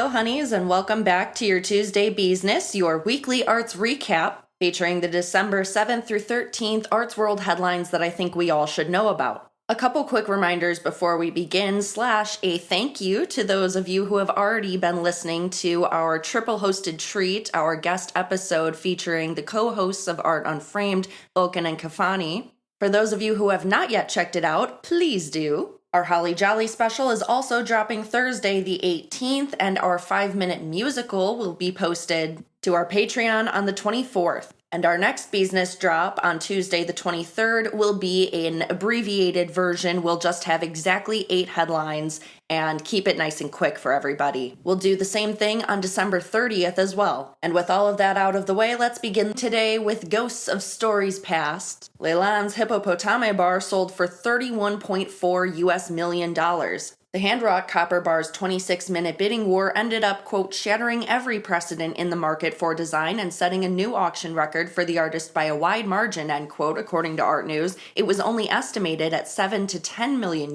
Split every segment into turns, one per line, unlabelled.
Hello, honeys, and welcome back to your Tuesday Beesness, your weekly arts recap, featuring the December 7th through 13th Arts World headlines that I think we all should know about. A couple quick reminders before we begin, / a thank you to those of you who have already been listening to our triple hosted treat, our guest episode featuring the co-hosts of Art Unframed, Vulcan and Kafani. For those of you who have not yet checked it out, please do. Our Holly Jolly special is also dropping Thursday the 18th, and our 5-minute musical will be posted to our Patreon on the 24th. And our next Beesness drop on Tuesday the 23rd will be an abbreviated version. We'll just have exactly 8 headlines and keep it nice and quick for everybody. We'll do the same thing on December 30th as well. And with all of that out of the way, let's begin today with Ghosts of Stories Past. Leland's Hippopotame bar sold for $31.4 million. The hand-wrought copper bar's 26-minute bidding war ended up, quote, shattering every precedent in the market for design and setting a new auction record for the artist by a wide margin, end quote, according to Art News. It was only estimated at $7 to $10 million.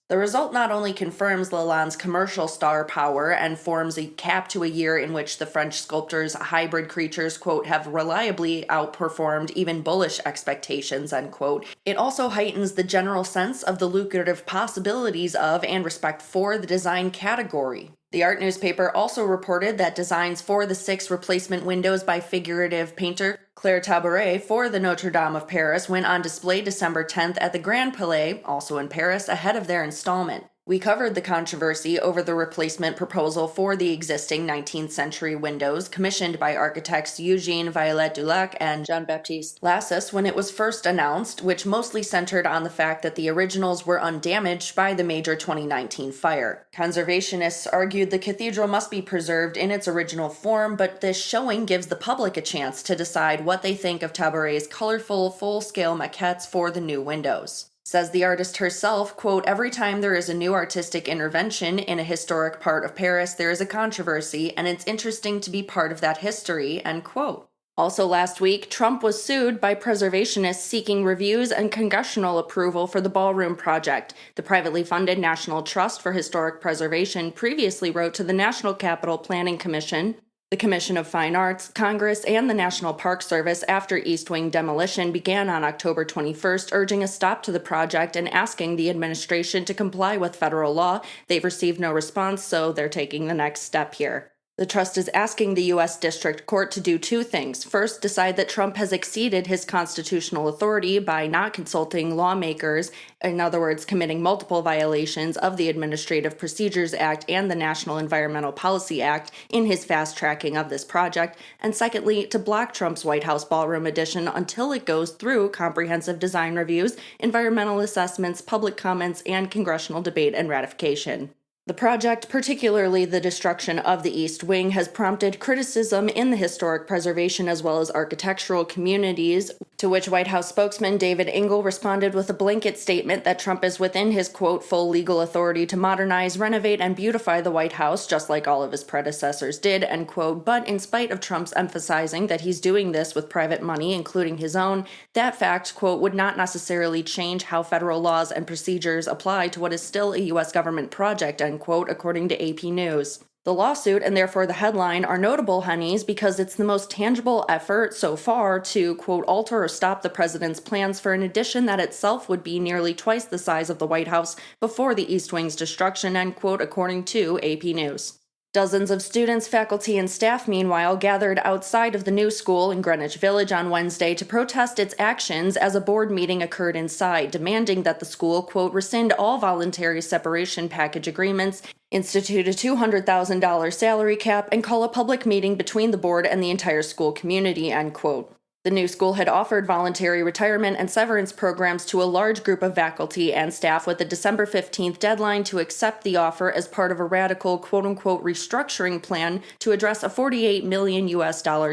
The result not only confirms Leland's commercial star power and forms a cap to a year in which the French sculptor's hybrid creatures, quote, have reliably outperformed even bullish expectations, end quote. It also heightens the general sense of the lucrative possibilities of and respect for the design category. The art newspaper also reported that designs for the 6 replacement windows by figurative painter Claire Tabouret for the Notre Dame of Paris went on display December 10th at the Grand Palais, also in Paris, ahead of their installment. We covered the controversy over the replacement proposal for the existing 19th century windows commissioned by architects Eugene Viollet-Dulac and Jean-Baptiste Lassus when it was first announced, which mostly centered on the fact that the originals were undamaged by the major 2019 fire. Conservationists argued the cathedral must be preserved in its original form, but this showing gives the public a chance to decide what they think of Tabouret's colorful, full-scale maquettes for the new windows. Says the artist herself, quote, every time there is a new artistic intervention in a historic part of Paris, there is a controversy, and it's interesting to be part of that history, end quote. Also last week, Trump was sued by preservationists seeking reviews and congressional approval for the ballroom project. The privately funded National Trust for Historic Preservation previously wrote to the National Capital Planning Commission, the Commission of Fine Arts, Congress, and the National Park Service after East Wing demolition began on October 21st, urging a stop to the project and asking the administration to comply with federal law. They've received no response, so they're taking the next step here. The trust is asking the U.S. District Court to do 2 things. First, decide that Trump has exceeded his constitutional authority by not consulting lawmakers, in other words, committing multiple violations of the Administrative Procedures Act and the National Environmental Policy Act in his fast-tracking of this project. And secondly, to block Trump's White House ballroom addition until it goes through comprehensive design reviews, environmental assessments, public comments, and congressional debate and ratification. The project, particularly the destruction of the East Wing, has prompted criticism in the historic preservation as well as architectural communities, to which White House spokesman David Engel responded with a blanket statement that Trump is within his, quote, full legal authority to modernize, renovate, and beautify the White House, just like all of his predecessors did, end quote. But in spite of Trump's emphasizing that he's doing this with private money, including his own, that fact, quote, would not necessarily change how federal laws and procedures apply to what is still a U.S. government project, end quote, according to AP News. The lawsuit, and therefore the headline, are notable, honeys, because it's the most tangible effort so far to, quote, alter or stop the president's plans for an addition that itself would be nearly twice the size of the White House before the East Wing's destruction, end quote, according to AP News. Dozens of students, faculty, and staff, meanwhile, gathered outside of the new school in Greenwich Village on Wednesday to protest its actions as a board meeting occurred inside, demanding that the school, quote, rescind all voluntary separation package agreements, institute a $200,000 salary cap, and call a public meeting between the board and the entire school community, end quote. The new school had offered voluntary retirement and severance programs to a large group of faculty and staff with a December 15th deadline to accept the offer as part of a radical quote-unquote restructuring plan to address a $48 million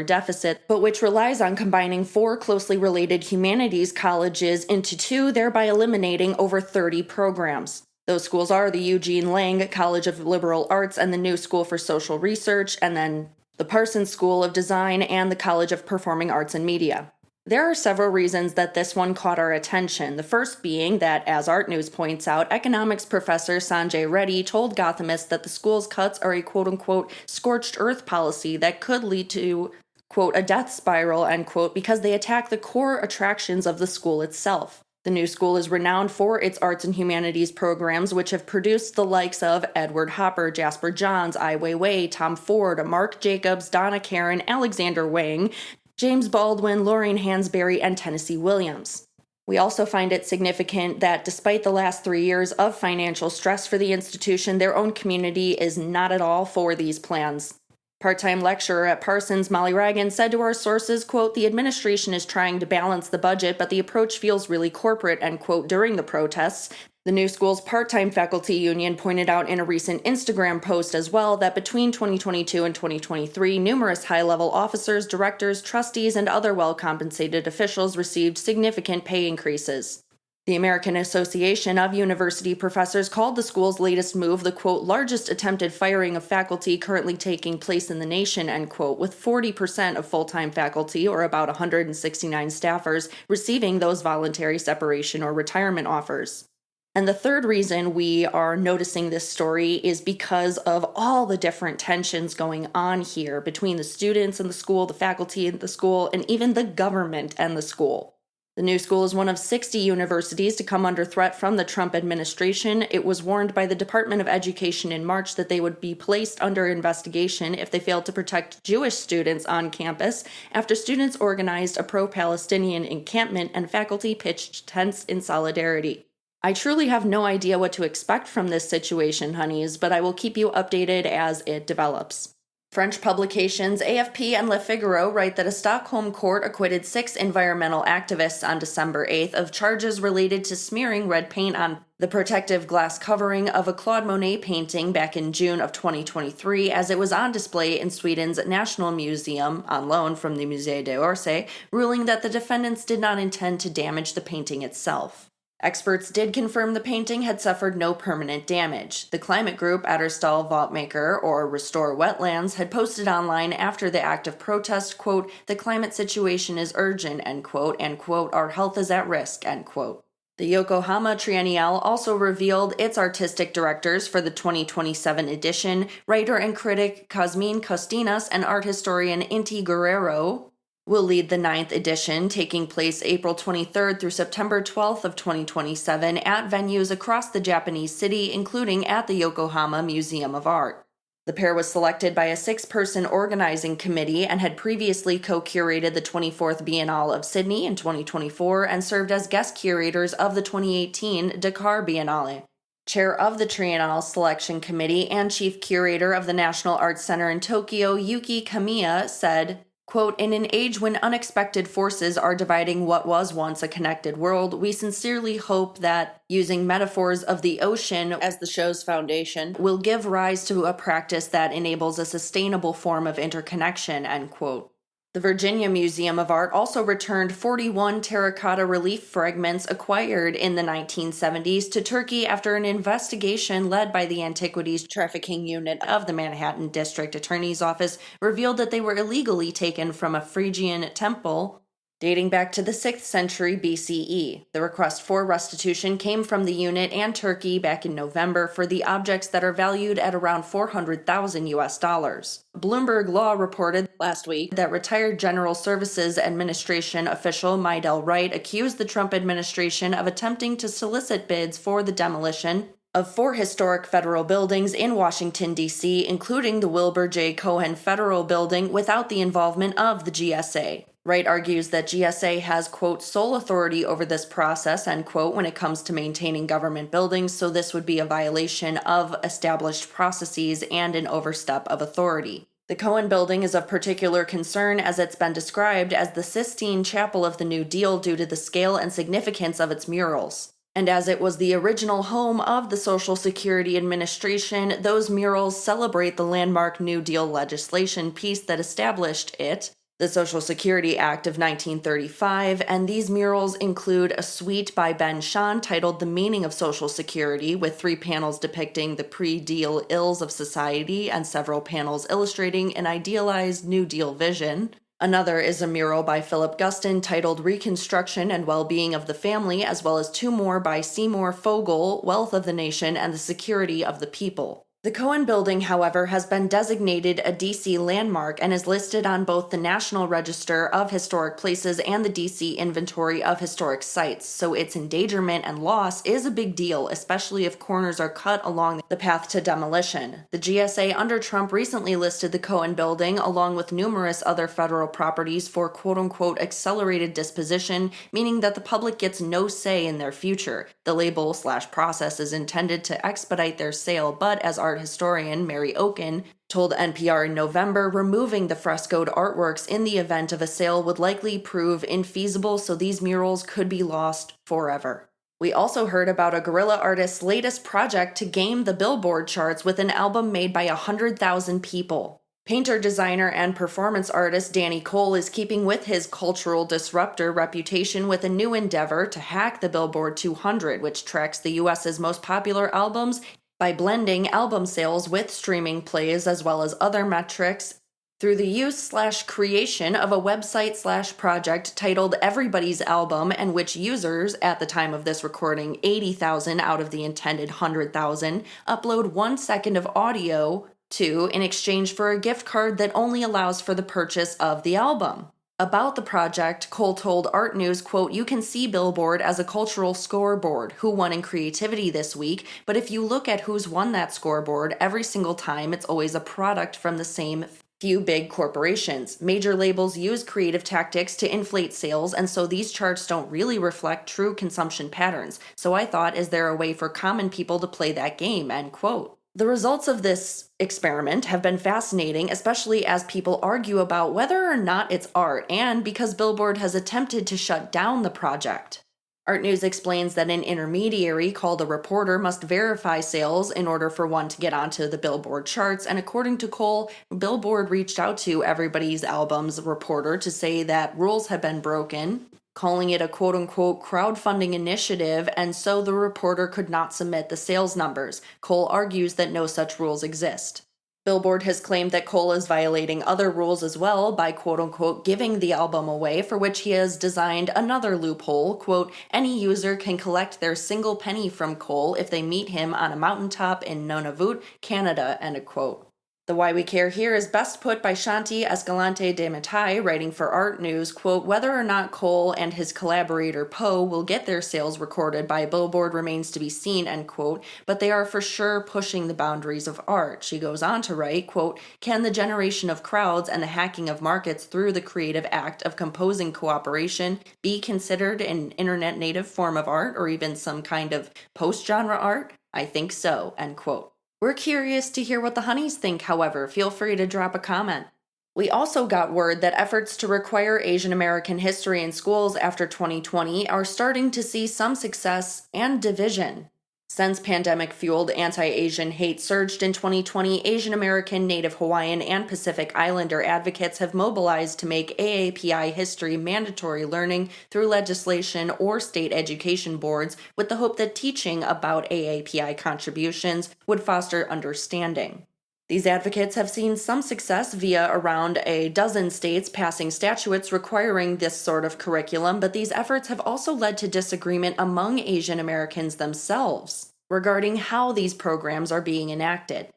deficit, but which relies on combining 4 closely related humanities colleges into 2, thereby eliminating over 30 programs. Those schools are the Eugene Lang College of Liberal Arts and the New School for Social Research, and then the Parsons School of Design and the College of Performing Arts and Media. There are several reasons that this one caught our attention. The first being that, as Art News points out, economics professor Sanjay Reddy told Gothamists that the school's cuts are a quote-unquote scorched earth policy that could lead to, quote, a death spiral, end quote, because they attack the core attractions of the school itself. The new school is renowned for its arts and humanities programs, which have produced the likes of Edward Hopper, Jasper Johns, Ai Weiwei, Tom Ford, Mark Jacobs, Donna Karen, Alexander Wang, James Baldwin, Lorraine Hansberry, and Tennessee Williams. We also find it significant that despite the last 3 years of financial stress for the institution, their own community is not at all for these plans. Part-time lecturer at Parsons, Molly Ragan, said to our sources, quote, the administration is trying to balance the budget, but the approach feels really corporate, end quote, during the protests. The new school's part-time faculty union pointed out in a recent Instagram post as well that between 2022 and 2023, numerous high-level officers, directors, trustees, and other well-compensated officials received significant pay increases. The American Association of University Professors called the school's latest move the, quote, largest attempted firing of faculty currently taking place in the nation, end quote, with 40% of full-time faculty, or about 169 staffers, receiving those voluntary separation or retirement offers. And the third reason we are noticing this story is because of all the different tensions going on here between the students and the school, the faculty and the school, and even the government and the school. The new school is one of 60 universities to come under threat from the Trump administration. It was warned by the Department of Education in March that they would be placed under investigation if they failed to protect Jewish students on campus after students organized a pro-Palestinian encampment and faculty pitched tents in solidarity. I truly have no idea what to expect from this situation, honeys, but I will keep you updated as it develops. French publications AFP and Le Figaro write that a Stockholm court acquitted 6 environmental activists on December 8th of charges related to smearing red paint on the protective glass covering of a Claude Monet painting back in June of 2023 as it was on display in Sweden's National Museum on loan from the Musée d'Orsay, ruling that the defendants did not intend to damage the painting itself. Experts did confirm the painting had suffered no permanent damage. The climate group Atterstal Waldmaker, or Restore Wetlands, had posted online after the act of protest, quote, the climate situation is urgent, end quote, and, quote, our health is at risk, end quote. The Yokohama Triennial also revealed its artistic directors for the 2027 edition, writer and critic Cosmin Costinas and art historian Inti Guerrero will lead the 9th edition, taking place April 23rd through September 12th of 2027 at venues across the Japanese city, including at the Yokohama Museum of Art. The pair was selected by a 6-person organizing committee and had previously co-curated the 24th Biennale of Sydney in 2024 and served as guest curators of the 2018 Dakar Biennale. Chair of the Triennale Selection Committee and chief curator of the National Arts Center in Tokyo, Yuki Kamiya, said, quote, in an age when unexpected forces are dividing what was once a connected world, we sincerely hope that, using metaphors of the ocean as the show's foundation, will give rise to a practice that enables a sustainable form of interconnection, end quote. The Virginia Museum of Art also returned 41 terracotta relief fragments acquired in the 1970s to Turkey after an investigation led by the Antiquities Trafficking Unit of the Manhattan District Attorney's Office revealed that they were illegally taken from a Phrygian temple dating back to the 6th century BCE. The request for restitution came from the unit and Turkey back in November for the objects that are valued at around $400,000 US. Bloomberg Law reported last week that retired General Services Administration official Mydell Wright accused the Trump administration of attempting to solicit bids for the demolition of 4 historic federal buildings in Washington, D.C., including the Wilbur J. Cohen Federal Building, without the involvement of the GSA. Wright argues that GSA has, quote, sole authority over this process, end quote, when it comes to maintaining government buildings, so this would be a violation of established processes and an overstep of authority. The Cohen Building is of particular concern as it's been described as the Sistine Chapel of the New Deal due to the scale and significance of its murals. And as it was the original home of the Social Security Administration, those murals celebrate the landmark New Deal legislation piece that established it, the Social Security Act of 1935, and these murals include a suite by Ben Shahn titled The Meaning of Social Security, with 3 panels depicting the pre-deal ills of society and several panels illustrating an idealized New Deal vision, Another is a mural by Philip Guston titled Reconstruction and Well-Being of the Family, as well as two more by Seymour Fogel, Wealth of the Nation and the Security of the People. The Cohen Building, however, has been designated a DC landmark and is listed on both the National Register of Historic Places and the DC Inventory of Historic Sites, so its endangerment and loss is a big deal, especially if corners are cut along the path to demolition. The GSA under Trump recently listed the Cohen Building, along with numerous other federal properties, for quote-unquote accelerated disposition, meaning that the public gets no say in their future. The label/process is intended to expedite their sale, but as art historian Mary Oken told NPR in November, removing the frescoed artworks in the event of a sale would likely prove infeasible, so these murals could be lost forever. We also heard about a guerrilla artist's latest project to game the Billboard charts with an album made by 100,000 people. Painter, designer, and performance artist Danny Cole is keeping with his cultural disruptor reputation with a new endeavor to hack the Billboard 200, which tracks the U.S.'s most popular albums, by blending album sales with streaming plays as well as other metrics through the use/creation of a website/project titled Everybody's Album, and which users, at the time of this recording 80,000 out of the intended 100,000, upload 1 second of audio to in exchange for a gift card that only allows for the purchase of the album. About the project, Cole told Art News, quote, "You can see Billboard as a cultural scoreboard, who won in creativity this week, but if you look at who's won that scoreboard, every single time it's always a product from the same few big corporations. Major labels use creative tactics to inflate sales, and so these charts don't really reflect true consumption patterns. So I thought, is there a way for common people to play that game?" End quote. The results of this experiment have been fascinating, especially as people argue about whether or not it's art, and because Billboard has attempted to shut down the project. Art News explains that an intermediary called a reporter must verify sales in order for one to get onto the Billboard charts, and according to Cole, Billboard reached out to Everybody's Album's reporter to say that rules had been broken, calling it a quote-unquote crowdfunding initiative, and so the reporter could not submit the sales numbers. Cole argues that no such rules exist. Billboard has claimed that Cole is violating other rules as well by quote-unquote giving the album away, for which he has designed another loophole. Quote, "Any user can collect their single penny from Cole if they meet him on a mountaintop in Nunavut, Canada," end of quote. The Why We Care here is best put by Shanti Escalante de Matai, writing for Art News, quote, "Whether or not Cole and his collaborator Poe will get their sales recorded by Billboard remains to be seen," end quote, but they are for sure pushing the boundaries of art. She goes on to write, quote, "Can the generation of crowds and the hacking of markets through the creative act of composing cooperation be considered an internet native form of art, or even some kind of post-genre art? I think so," end quote. We're curious to hear what the honeys think, however. Feel free to drop a comment. We also got word that efforts to require Asian American history in schools after 2020 are starting to see some success and division. Since pandemic-fueled anti-Asian hate surged in 2020, Asian American, Native Hawaiian, and Pacific Islander advocates have mobilized to make AAPI history mandatory learning through legislation or state education boards, with the hope that teaching about AAPI contributions would foster understanding. These advocates have seen some success via around a dozen states passing statutes requiring this sort of curriculum, but these efforts have also led to disagreement among Asian Americans themselves regarding how these programs are being enacted.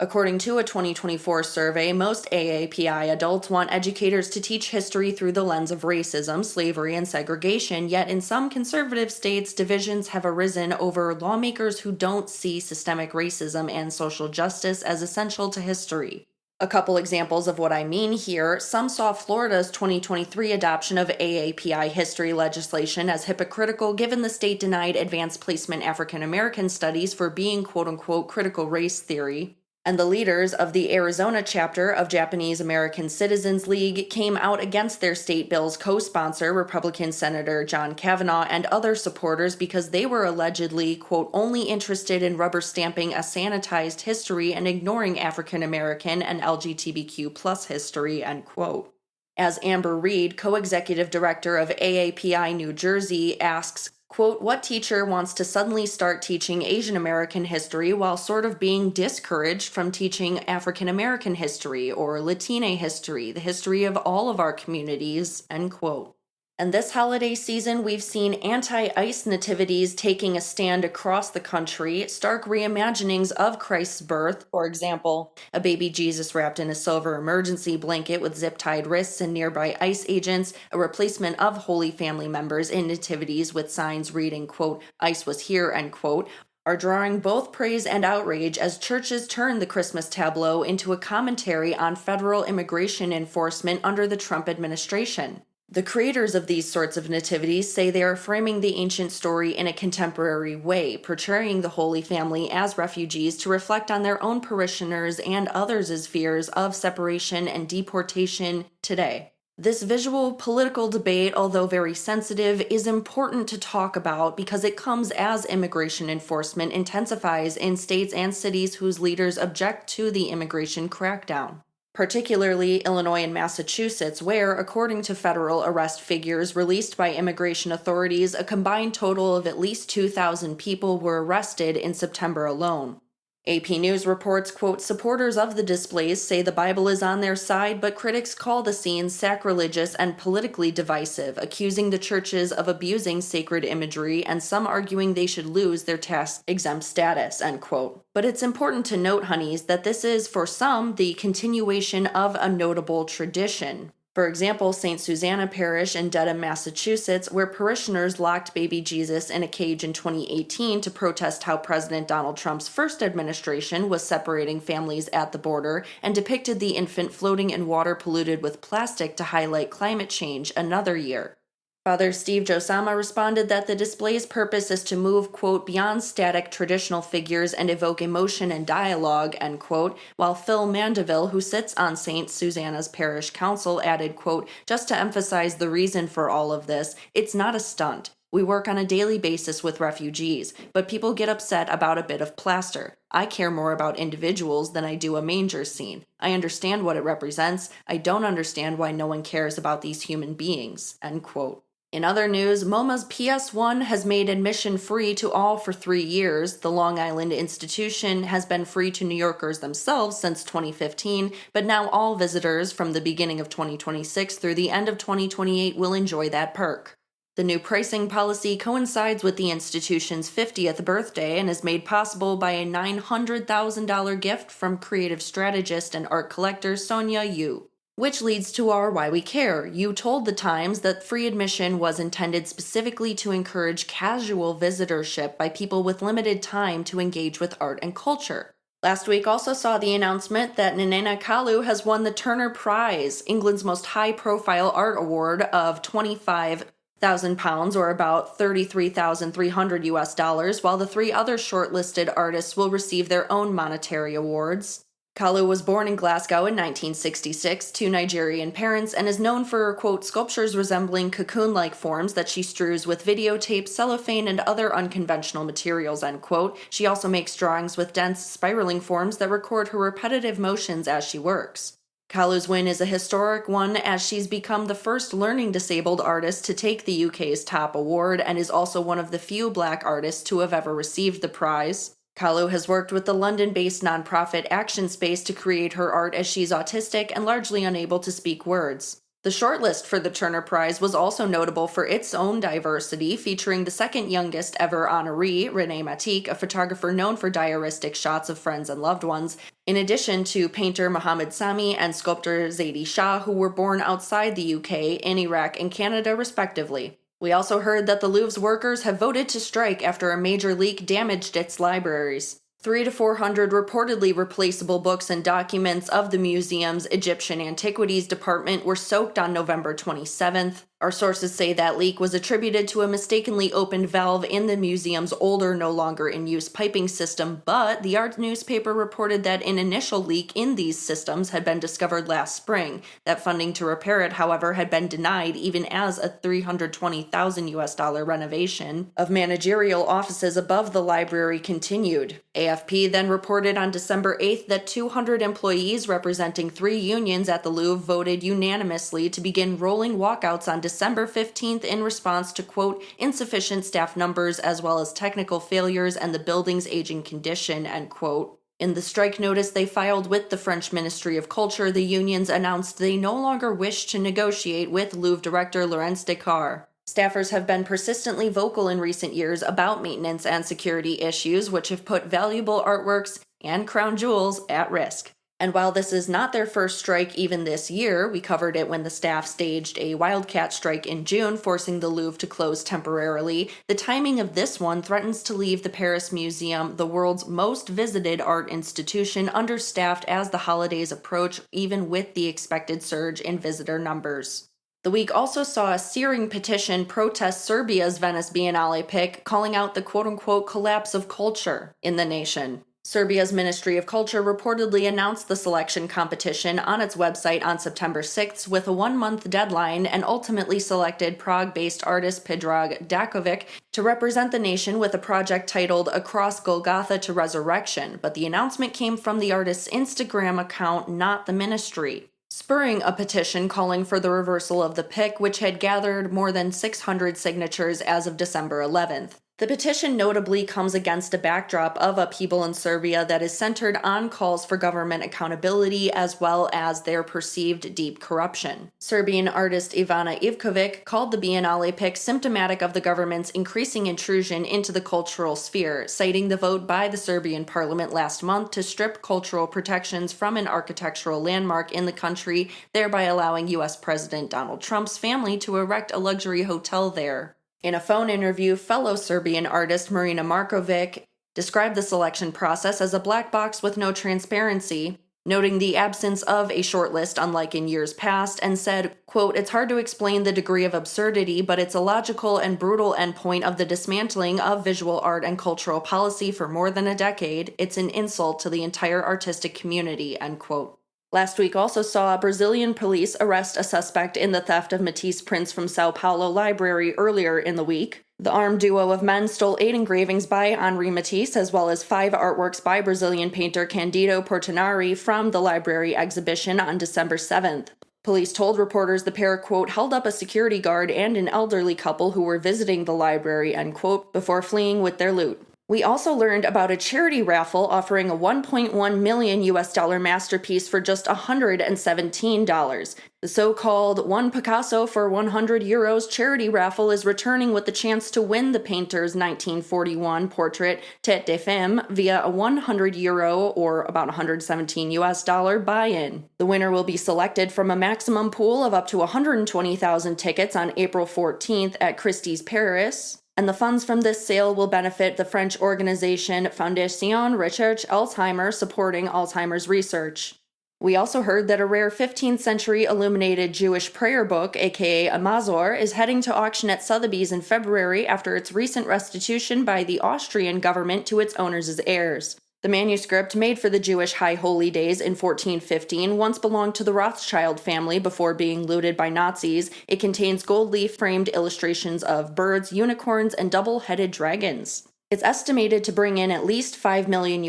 According to a 2024 survey, most AAPI adults want educators to teach history through the lens of racism, slavery, and segregation, yet in some conservative states, divisions have arisen over lawmakers who don't see systemic racism and social justice as essential to history. A couple examples of what I mean here: some saw Florida's 2023 adoption of AAPI history legislation as hypocritical, given the state denied advanced placement African American studies for being quote-unquote critical race theory. And the leaders of the Arizona chapter of Japanese American Citizens League came out against their state bill's co-sponsor, Republican Senator John Kavanaugh, and other supporters because they were allegedly, quote, only interested in rubber stamping a sanitized history and ignoring African American and LGBTQ plus history, end quote. As Amber Reed, co-executive director of AAPI New Jersey, asks, Quote, what teacher wants to suddenly start teaching Asian American history while sort of being discouraged from teaching African American history or Latina history, the history of all of our communities, end quote. And this holiday season, we've seen anti-ICE nativities taking a stand across the country, stark reimaginings of Christ's birth, for example, a baby Jesus wrapped in a silver emergency blanket with zip-tied wrists and nearby ICE agents, a replacement of Holy Family members in nativities with signs reading, quote, ICE was here, end quote, are drawing both praise and outrage as churches turn the Christmas tableau into a commentary on federal immigration enforcement under the Trump administration. The creators of these sorts of nativities say they are framing the ancient story in a contemporary way, portraying the Holy Family as refugees to reflect on their own parishioners and others' fears of separation and deportation today. This visual political debate, although very sensitive, is important to talk about because it comes as immigration enforcement intensifies in states and cities whose leaders object to the immigration crackdown. Particularly Illinois and Massachusetts, where, according to federal arrest figures released by immigration authorities, a combined total of at least 2,000 people were arrested in September alone. AP News reports, quote, supporters of the displays say the Bible is on their side, but critics call the scenes sacrilegious and politically divisive, accusing the churches of abusing sacred imagery and some arguing they should lose their tax-exempt status, end quote. But it's important to note, honeys, that this is, for some, the continuation of a notable tradition. For example, St. Susanna Parish in Dedham, Massachusetts, where parishioners locked baby Jesus in a cage in 2018 to protest how President Donald Trump's first administration was separating families at the border and depicted the infant floating in water polluted with plastic to highlight climate change another year. Father Steve Josama responded that the display's purpose is to move, quote, beyond static traditional figures and evoke emotion and dialogue, end quote, while Phil Mandeville, who sits on St. Susanna's Parish Council, added, quote, just to emphasize the reason for all of this, it's not a stunt. We work on a daily basis with refugees, but people get upset about a bit of plaster. I care more about individuals than I do a manger scene. I understand what it represents. I don't understand why no one cares about these human beings, end quote. In other news, MoMA's PS1 has made admission free to all for 3 years. The Long Island institution has been free to New Yorkers themselves since 2015, but now all visitors from the beginning of 2026 through the end of 2028 will enjoy that perk. The new pricing policy coincides with the institution's 50th birthday and is made possible by a $900,000 gift from creative strategist and art collector Sonia Yu. Which leads to our Why We Care. You told the Times that free admission was intended specifically to encourage casual visitorship by people with limited time to engage with art and culture. Last week also saw the announcement that Nanena Kalu has won the Turner Prize, England's most high-profile art award of £25,000 or about $33,300 US, while the 3 other shortlisted artists will receive their own monetary awards. Kalu was born in Glasgow in 1966 to Nigerian parents and is known for her, quote, sculptures resembling cocoon-like forms that she strews with videotape, cellophane, and other unconventional materials, end quote. She also makes drawings with dense, spiraling forms that record her repetitive motions as she works. Kalu's win is a historic one as she's become the first learning disabled artist to take the UK's top award and is also one of the few Black artists to have ever received the prize. Kalu has worked with the London-based nonprofit Action Space to create her art as she's autistic and largely unable to speak words. The shortlist for the Turner Prize was also notable for its own diversity, featuring the second youngest ever honoree, Renee Matik, a photographer known for diaristic shots of friends and loved ones, in addition to painter Mohammed Sami and sculptor Zaidi Shah, who were born outside the UK, in Iraq, and Canada, respectively. We also heard that the Louvre's workers have voted to strike after a major leak damaged its libraries. 300 to 400 reportedly replaceable books and documents of the museum's Egyptian Antiquities Department were soaked on November 27th. Our sources say that leak was attributed to a mistakenly opened valve in the museum's older, no longer in use piping system, but the art newspaper reported that an initial leak in these systems had been discovered last spring. That funding to repair it, however, had been denied even as a $320,000 renovation of managerial offices above the library continued. AFP then reported on December 8th that 200 employees representing 3 unions at the Louvre voted unanimously to begin rolling walkouts on December 15th in response to, quote, insufficient staff numbers as well as technical failures and the building's aging condition, end quote. In the strike notice they filed with the French Ministry of Culture, the unions announced they no longer wish to negotiate with Louvre director Laurence Descartes. Staffers have been persistently vocal in recent years about maintenance and security issues, which have put valuable artworks and crown jewels at risk. And while this is not their first strike even this year, we covered it when the staff staged a wildcat strike in June, forcing the Louvre to close temporarily, the timing of this one threatens to leave the Paris Museum, the world's most visited art institution, understaffed as the holidays approach, even with the expected surge in visitor numbers. The week also saw a searing petition protest Serbia's Venice Biennale pick, calling out the quote-unquote collapse of culture in the nation. Serbia's Ministry of Culture reportedly announced the selection competition on its website on September 6th with a one-month deadline and ultimately selected Prague-based artist Predrag Dakovic to represent the nation with a project titled Across Golgotha to Resurrection, but the announcement came from the artist's Instagram account, not the ministry, spurring a petition calling for the reversal of the pick, which had gathered more than 600 signatures as of December 11th. The petition notably comes against a backdrop of upheaval in Serbia that is centered on calls for government accountability as well as their perceived deep corruption. Serbian artist Ivana Ivkovic called the Biennale pick symptomatic of the government's increasing intrusion into the cultural sphere, citing the vote by the Serbian parliament last month to strip cultural protections from an architectural landmark in the country, thereby allowing U.S. President Donald Trump's family to erect a luxury hotel there. In a phone interview, fellow Serbian artist Marina Markovic described the selection process as a black box with no transparency, noting the absence of a shortlist unlike in years past, and said, quote, it's hard to explain the degree of absurdity, but it's a logical and brutal endpoint of the dismantling of visual art and cultural policy for more than a decade. It's an insult to the entire artistic community, end quote. Last week also saw Brazilian police arrest a suspect in the theft of Matisse prints from Sao Paulo Library earlier in the week. The armed duo of men stole 8 engravings by Henri Matisse, as well as 5 artworks by Brazilian painter Candido Portinari from the library exhibition on December 7th. Police told reporters the pair, quote, held up a security guard and an elderly couple who were visiting the library, end quote, before fleeing with their loot. We also learned about a charity raffle offering a $1.1 million masterpiece for just $117. The so-called One Picasso for €100 charity raffle is returning with the chance to win the painter's 1941 portrait Tête de Femme via a €100 or about $117 buy-in. The winner will be selected from a maximum pool of up to 120,000 tickets on April 14th at Christie's Paris. And the funds from this sale will benefit the French organization Fondation Recherche Alzheimer, supporting Alzheimer's research. We also heard that a rare 15th century illuminated Jewish prayer book, aka a Mazor, is heading to auction at Sotheby's in February after its recent restitution by the Austrian government to its owners' heirs. The manuscript, made for the Jewish High Holy Days in 1415, once belonged to the Rothschild family before being looted by Nazis. It contains gold leaf-framed illustrations of birds, unicorns, and double-headed dragons. It's estimated to bring in at least $5 million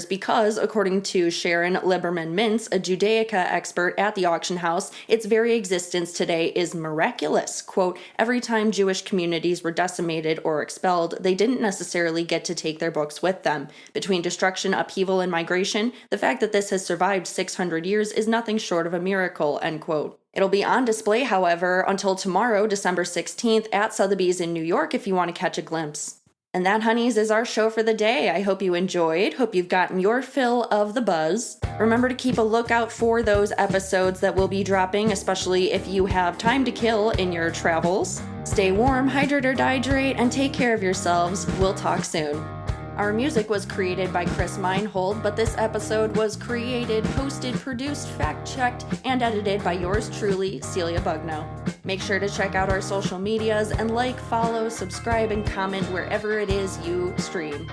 because, according to Sharon Lieberman-Mintz, a Judaica expert at the auction house, its very existence today is miraculous. Quote, every time Jewish communities were decimated or expelled, they didn't necessarily get to take their books with them. Between destruction, upheaval, and migration, the fact that this has survived 600 years is nothing short of a miracle, end quote. It'll be on display, however, until tomorrow, December 16th, at Sotheby's in New York if you want to catch a glimpse. And that, honeys, is our show for the day. I hope you enjoyed. Hope you've gotten your fill of the buzz. Remember to keep a lookout for those episodes that will be dropping, especially if you have time to kill in your travels. Stay warm, hydrate or dehydrate, and take care of yourselves. We'll talk soon. Our music was created by Chris Meinhold, but this episode was created, hosted, produced, fact-checked, and edited by yours truly, Celia Bugno. Make sure to check out our social medias and like, follow, subscribe, and comment wherever it is you stream.